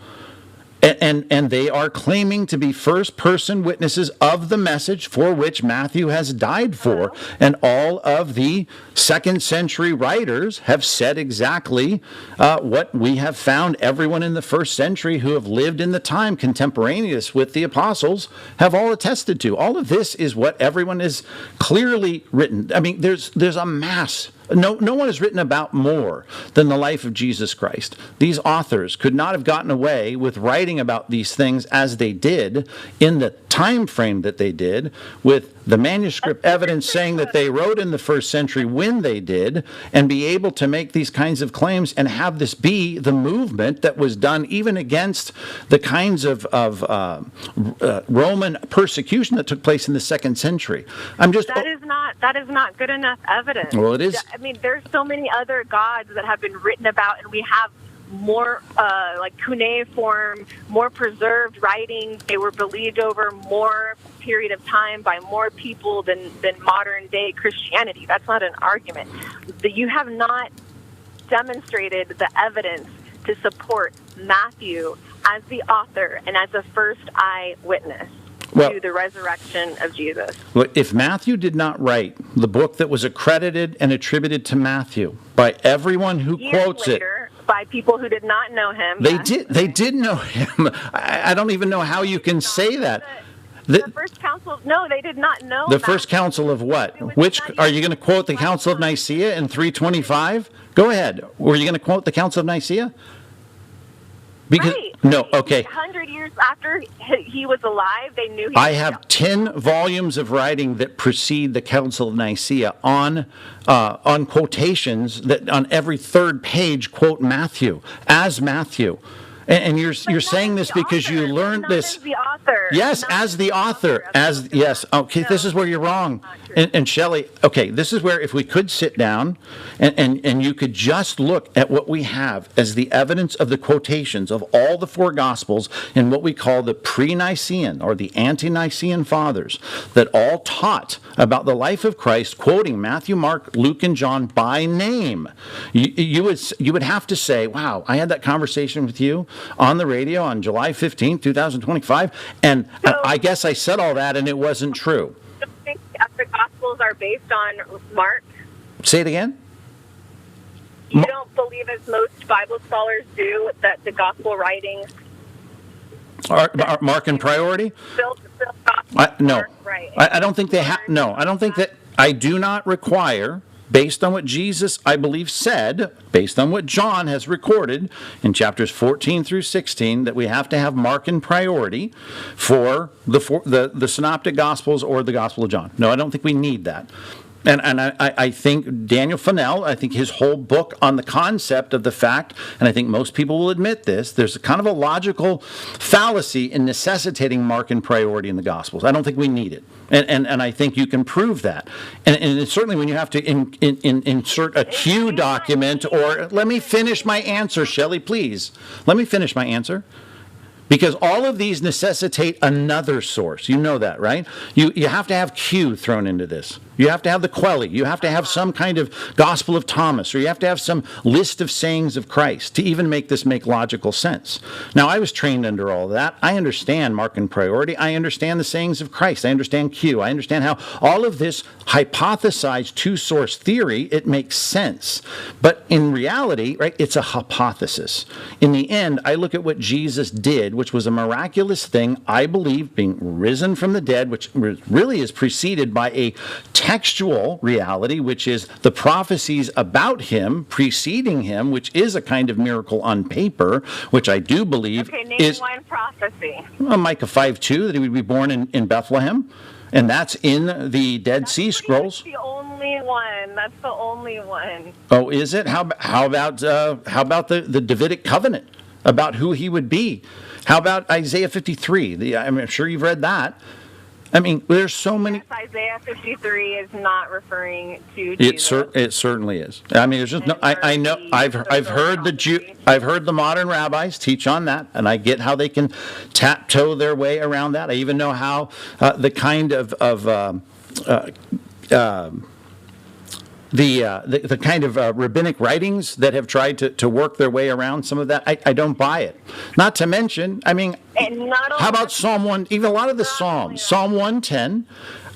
and they are claiming to be first-person witnesses of the message for which Matthew has died for. And all of the second-century writers have said exactly what we have found everyone in the first century who have lived in the time contemporaneous with the apostles have all attested to. All of this is what everyone has clearly written. I mean, there's a mass. No one has written about more than the life of Jesus Christ. These authors could not have gotten away with writing about these things as they did in the time frame that they did, with the manuscript evidence saying that they wrote in the first century when they did, and be able to make these kinds of claims and have this be the movement that was done even against the kinds of Roman persecution that took place in the second century. That is not good enough evidence. Well, it is. I mean, there's so many other gods that have been written about, and we have more like cuneiform, more preserved writings. They were believed over more period of time by more people than modern day Christianity. That's not an argument. You have not demonstrated the evidence to support Matthew as the author and as the first eyewitness to the resurrection of Jesus. If Matthew did not write the book that was accredited and attributed to Matthew by everyone who quotes it, by people who did not know him. They did know him. I don't even know how you can say that. The first council, no, they did not know. The first council of what? Which, are you going to quote the Council of Nicaea in 325? Go ahead. Were you going to quote the Council of Nicaea? Because no, okay. 100 years after he was alive, they knew he was I have 10 volumes of writing that precede the Council of Nicaea on quotations that on every third page quote Matthew as Matthew. And you're saying this because you learned this. As the author. Yes, as the author. Yes. Okay, this is where you're wrong. And Shelley, okay, this is where if we could sit down and you could just look at what we have as the evidence of the quotations of all the four Gospels in what we call the pre-Nicene or the ante-Nicene fathers that all taught about the life of Christ, quoting Matthew, Mark, Luke, and John by name. You would have to say, wow, I had that conversation with you on the radio on July 15th, 2025, and I guess I said all that and it wasn't true. Do you think the Gospels are based on Mark? Say it again? You don't believe, as most Bible scholars do, that the Gospel writings are Mark in priority? No. Right. I don't think they have. No, I don't think that. I do not require, based on what Jesus, I believe, said, based on what John has recorded in chapters 14 through 16, that we have to have Mark in priority for the Synoptic Gospels or the Gospel of John. No, I don't think we need that. And I think Daniel Fennell, I think his whole book on the concept of the fact, and I think most people will admit this, there's a kind of a logical fallacy in necessitating Mark in priority in the Gospels. I don't think we need it. And I think you can prove that. And it's certainly when you have to insert a Q document, or let me finish my answer, Shelley, please. Let me finish my answer. Because all of these necessitate another source. You know that, right? You have to have Q thrown into this. You have to have the Quelly. You have to have some kind of Gospel of Thomas, or you have to have some list of sayings of Christ to even make this make logical sense. Now, I was trained under all of that. I understand Mark and priority. I understand the sayings of Christ. I understand Q. I understand how all of this hypothesized two-source theory, it makes sense. But in reality, right, it's a hypothesis. In the end, I look at what Jesus did, which was a miraculous thing, I believe, being risen from the dead, which really is preceded by a textual reality, which is the prophecies about him, preceding him, which is a kind of miracle on paper, which I do believe is one prophecy. Micah 5:2, that he would be born in Bethlehem, and that's in the Dead Sea Scrolls. That's the only one. That's the only one. Oh, is it? How about the Davidic covenant about who he would be? How about Isaiah 53? I'm sure you've read that. I mean, there's so many. Yes, Isaiah 53 is not referring to Jesus. It certainly is. I mean, there's just no. I know. I've heard the modern rabbis teach on that, and I get how they can tiptoe their way around that. I even know how the kind of the kind of rabbinic writings that have tried to work their way around some of that. I don't buy it. Not to mention, I mean, how about Psalm 1? Even a lot of the Psalms. Psalm 110,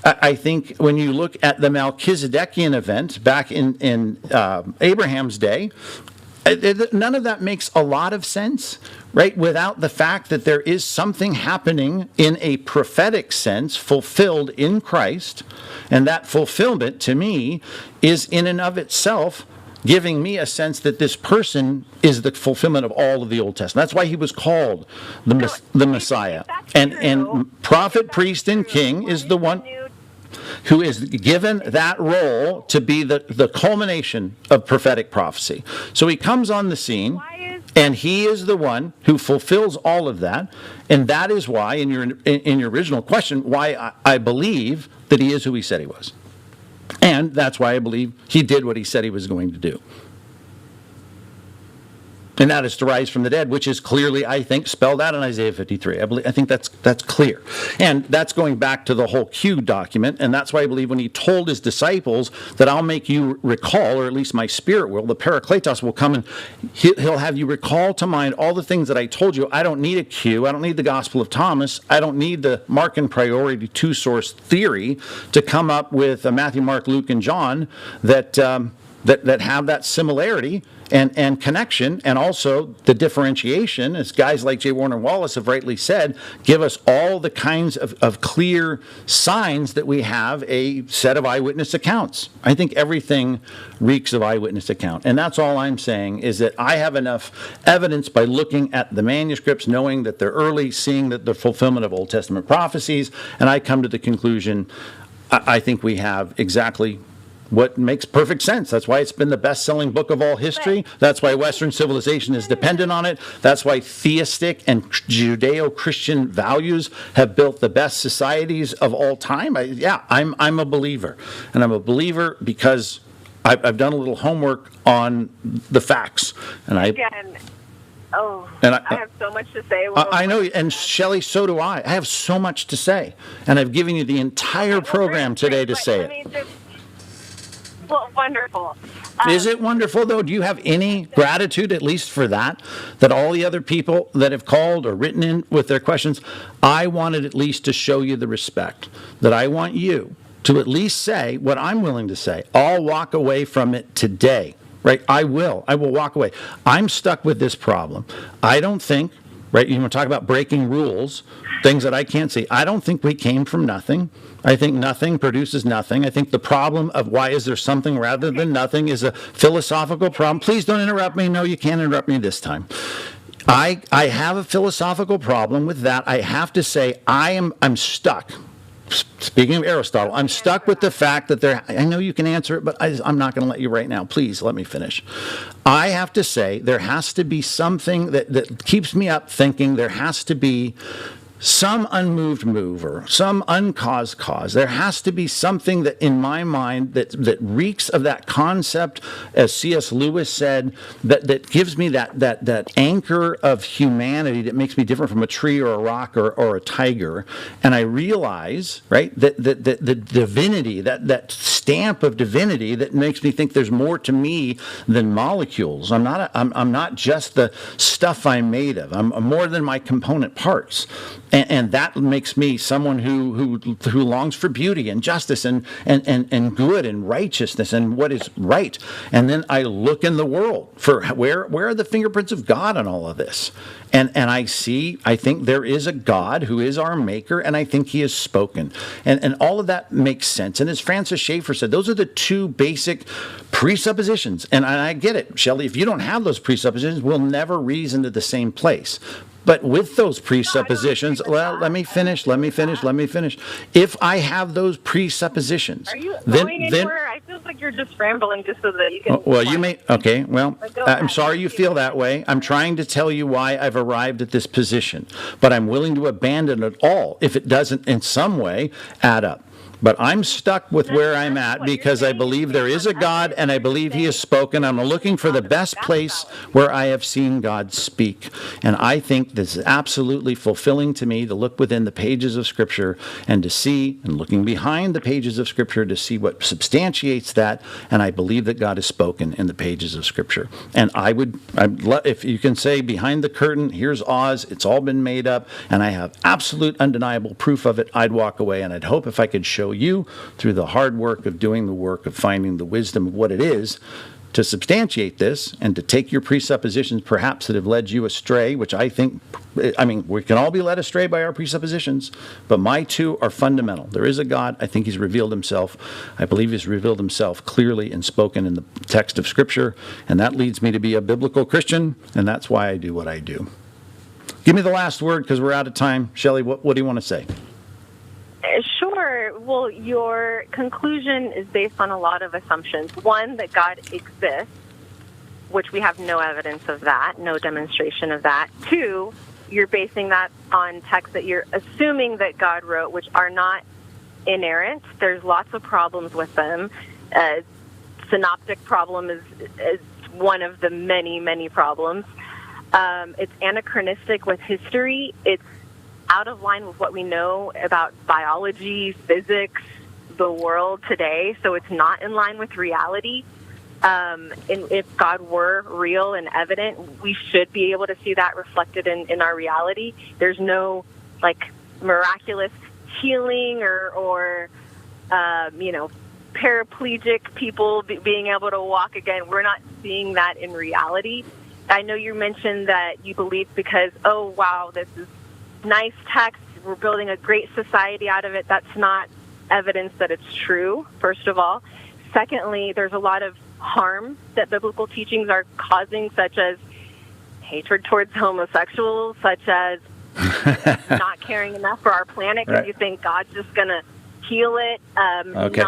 I think when you look at the Melchizedekian event back in Abraham's day, none of that makes a lot of sense, right? Without the fact that there is something happening in a prophetic sense fulfilled in Christ. And that fulfillment, to me, is in and of itself giving me a sense that this person is the fulfillment of all of the Old Testament. That's why he was called the Messiah. And prophet, priest, and king is the one who is given that role to be the culmination of prophetic prophecy. So he comes on the scene, and he is the one who fulfills all of that. And that is why, in your original question, why I believe that he is who he said he was. And that's why I believe he did what he said he was going to do. And that is to rise from the dead, which is clearly, I think, spelled out in Isaiah 53. I think that's clear. And that's going back to the whole Q document, and that's why I believe when he told his disciples that I'll make you recall, or at least my spirit will, the Parakletos will come and he'll have you recall to mind all the things that I told you. I don't need a Q. I don't need the Gospel of Thomas. I don't need the Markan priority two-source theory to come up with Matthew, Mark, Luke, and John that have that similarity and connection, and also the differentiation, as guys like J. Warner Wallace have rightly said, give us all the kinds of clear signs that we have a set of eyewitness accounts. I think everything reeks of eyewitness account. And that's all I'm saying, is that I have enough evidence by looking at the manuscripts, knowing that they're early, seeing that the fulfillment of Old Testament prophecies, and I come to the conclusion, I think we have exactly what makes perfect sense. That's why it's been the best-selling book of all history. That's why Western civilization is dependent on it. That's why theistic and Judeo-Christian values have built the best societies of all time. I'm a believer. And I'm a believer because I've done a little homework on the facts. And I have so much to say. I know, and Shelley, so do I. I have so much to say. And I've given you the entire program today to say it. Well, wonderful. Is it wonderful, though? Do you have any gratitude, at least for that all the other people that have called or written in with their questions, I wanted at least to show you the respect that I want you to at least say what I'm willing to say. I'll walk away from it today, right? I will walk away. I'm stuck with this problem. I don't think, right, you want to talk about breaking rules, things that I can't see. I don't think we came from nothing. I think nothing produces nothing. I think the problem of why is there something rather than nothing is a philosophical problem. Please don't interrupt me. No, you can't interrupt me this time. I have a philosophical problem with that. I have to say I'm stuck. Speaking of Aristotle, I'm stuck with the fact that I know you can answer it, but I'm not going to let you right now. Please let me finish. I have to say there has to be something that keeps me up thinking. There has to be some unmoved mover, some uncaused cause. There has to be something that, in my mind, that reeks of that concept, as C.S. Lewis said, that gives me that anchor of humanity that makes me different from a tree or a rock or a tiger. And I realize, right, that the divinity, that stamp of divinity that makes me think there's more to me than molecules. I'm not just the stuff I'm made of. I'm more than my component parts. And that makes me someone who longs for beauty and justice and good and righteousness and what is right. And then I look in the world for where are the fingerprints of God in all of this? And I think there is a God who is our maker, and I think he has spoken. And all of that makes sense. And as Francis Schaeffer said, those are the two basic presuppositions. And I get it, Shelley, if you don't have those presuppositions, we'll never reason to the same place. But with those presuppositions, let me finish. If I have those presuppositions, are you going anywhere? I feel like you're just rambling just so that you can. Well, you may. Okay. Well, I'm sorry you feel that way. I'm trying to tell you why I've arrived at this position, but I'm willing to abandon it all if it doesn't in some way add up. But I'm stuck with where I'm at because I believe there is a God and I believe he has spoken. I'm looking for the best place where I have seen God speak. And I think this is absolutely fulfilling to me to look within the pages of Scripture and to see, and looking behind the pages of Scripture to see what substantiates that. And I believe that God has spoken in the pages of Scripture. And if you can say behind the curtain, here's Oz, it's all been made up, and I have absolute undeniable proof of it, I'd walk away. And I'd hope if I could show you through the hard work of doing the work of finding the wisdom of what it is to substantiate this and to take your presuppositions perhaps that have led you astray, which I think, we can all be led astray by our presuppositions, but my two are fundamental. There is a God. I think he's revealed himself. I believe he's revealed himself clearly and spoken in the text of Scripture, and that leads me to be a biblical Christian, and that's why I do what I do. Give me the last word because we're out of time. Shelley, what do you want to say? Sure. Well, your conclusion is based on a lot of assumptions. One, that God exists, which we have no evidence of that, no demonstration of that. Two, you're basing that on texts that you're assuming that God wrote, which are not inerrant. There's lots of problems with them. Synoptic problem is one of the many, many problems. It's anachronistic with history. It's out of line with what we know about biology, physics, the world today. So it's not in line with reality. And if God were real and evident, we should be able to see that reflected in our reality. There's no miraculous healing or paraplegic people being able to walk again. We're not seeing that in reality. I know you mentioned that you believe because, oh, wow, this is nice text, we're building a great society out of it. That's not evidence that it's true, first of all. Secondly, there's a lot of harm that biblical teachings are causing, such as hatred towards homosexuals, such as not caring enough for our planet because you think God's just going to heal it. Okay.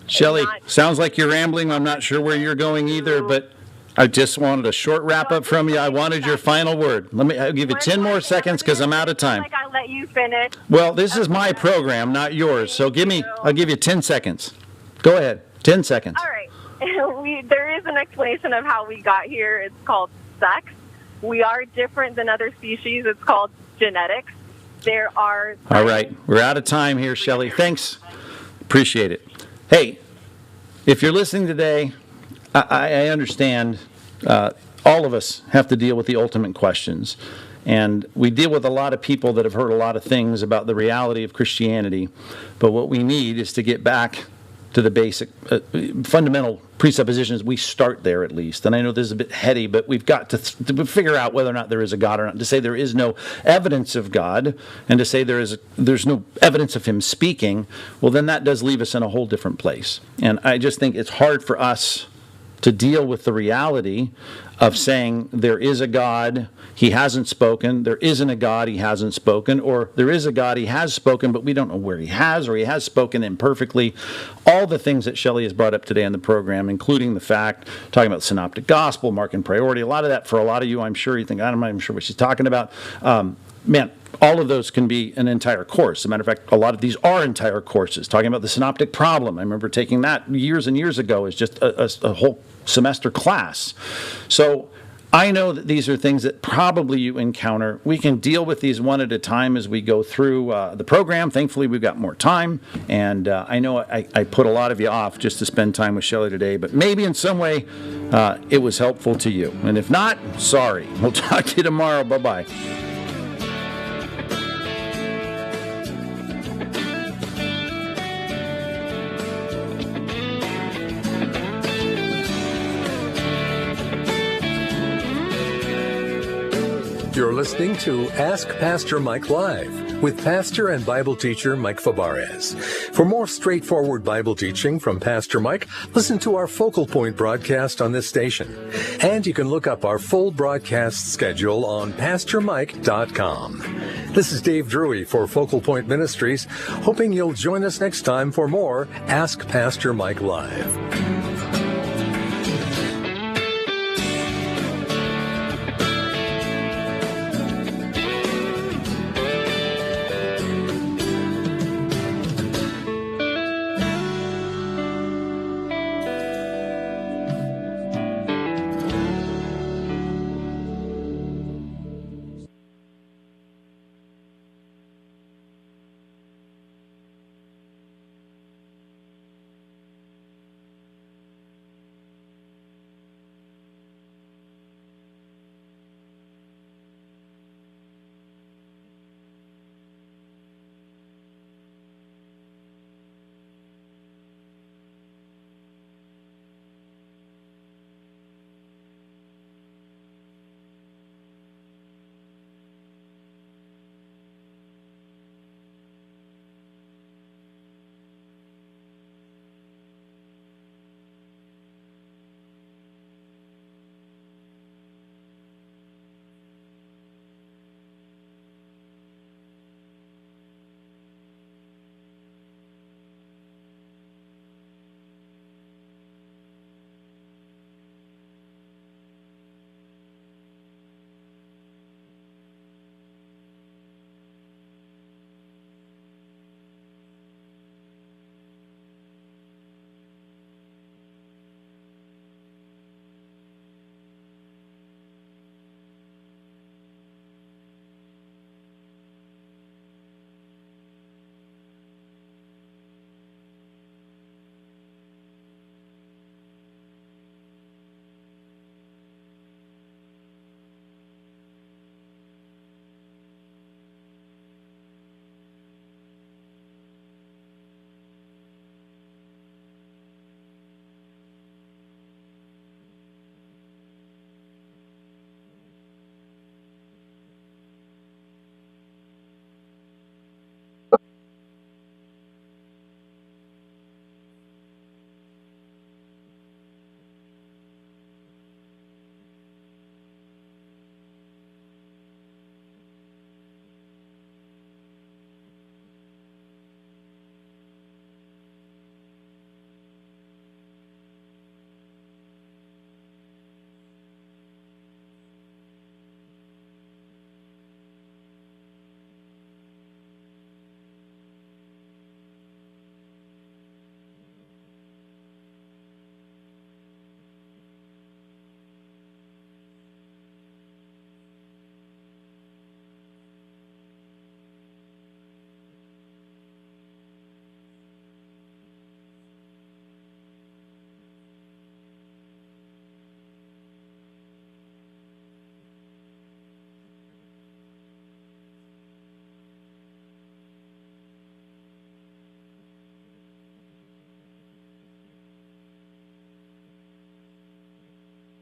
Shelley, sounds like you're rambling. I'm not sure where you're going either, but I just wanted a short wrap-up from you. I wanted your final word. I'll give you 10 more seconds because I'm out of time. I'll let you finish. Well, this is my program, not yours, so I'll give you 10 seconds. Go ahead, 10 seconds. All right. There is an explanation of how we got here. It's called sex. We are different than other species. It's called genetics. There are... All right, we're out of time here, Shelley. Thanks. Appreciate it. Hey, if you're listening today, I understand all of us have to deal with the ultimate questions. And we deal with a lot of people that have heard a lot of things about the reality of Christianity. But what we need is to get back to the basic fundamental presuppositions. We start there at least. And I know this is a bit heady, but we've got to figure out whether or not there is a God or not. To say there is no evidence of God and to say there's no evidence of him speaking, well, then that does leave us in a whole different place. And I just think it's hard for us to deal with the reality of saying there is a God, he hasn't spoken, there isn't a God, he hasn't spoken, or there is a God, he has spoken, but we don't know where he has, or he has spoken imperfectly. All the things that Shelley has brought up today on the program, including the fact, talking about the synoptic gospel, mark and priority, a lot of that for a lot of you, I'm sure you think, I'm not even sure what she's talking about. Man, all of those can be an entire course. As a matter of fact, a lot of these are entire courses. Talking about the synoptic problem, I remember taking that years and years ago as just a whole semester class. So I know that these are things that probably you encounter. We can deal with these one at a time as we go through the program. Thankfully, we've got more time. And I know I put a lot of you off just to spend time with Shelley today, but maybe in some way it was helpful to you. And if not, sorry. We'll talk to you tomorrow. Bye-bye. You're listening to Ask Pastor Mike Live with pastor and Bible teacher Mike Fabarez. For more straightforward Bible teaching from Pastor Mike, listen to our Focal Point broadcast on this station. And you can look up our full broadcast schedule on PastorMike.com. This is Dave Drury for Focal Point Ministries, hoping you'll join us next time for more Ask Pastor Mike Live.